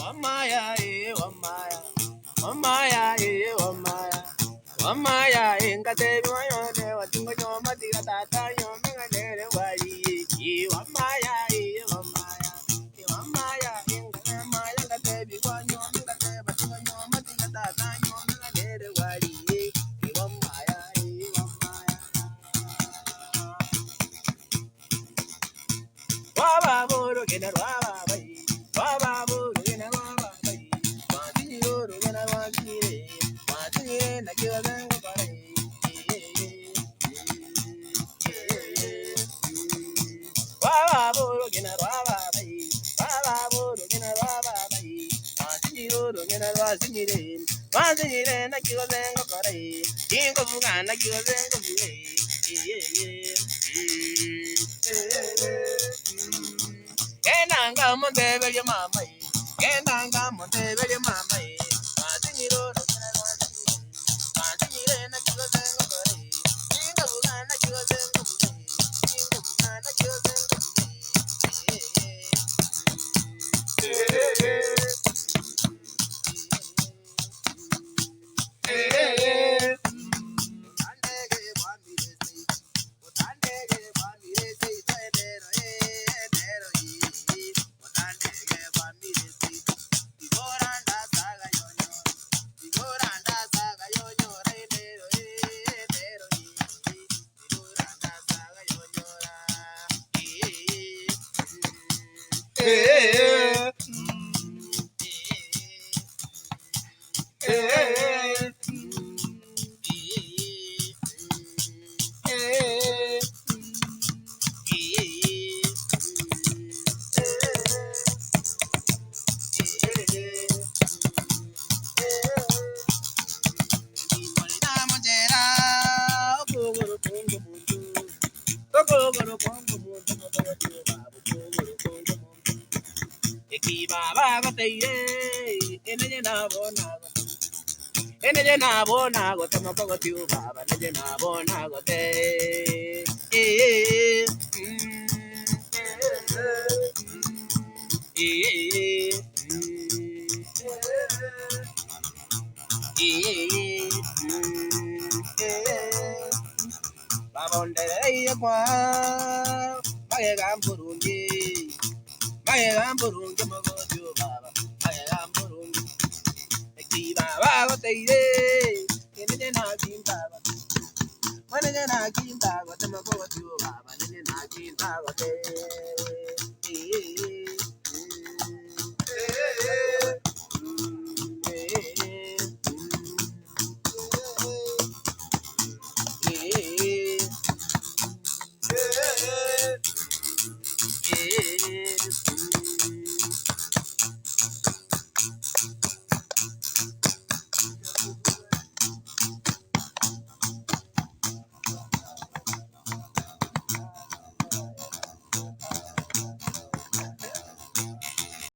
Wamaya, Wamaya, Wamaya, Wamaya, Wamaya, Ingate, what you know, Matia, Tata, your Mangane, Wadi, Wamaya, Wamaya, Wamaya, Ingamaya, baby, one, your Mangate, but you know, Matia, Tata, your Mangane, Wadi, Wamaya, Wamaya, Waba, Boro, get a Waba, Waba, Boro, get a Waba, Wadi, Boro, get a Wadi, Wadi, like you are going to Baba boro gina baba bai, baba boro gina baba bai. Masini boro gina wasini wasini na kiwa zengo kore. Ingo buga na kiwa zengo buge. Kenanga monte beri mama, kenanga monte beri mama. Masini boro gina wasini, masini na kiwa zengo kore. Ingo buga na kiwa zengo buge. Ingo buga na kiwa zengo buge. Ene na bona go tama ko tiu baba ne na bona go te Babonde kwa Maye gamburungi mo go tiu baba Maye gamburungi Baba go te ene na kinta Wane na kinta go tama ko tiu baba ne na kinta go te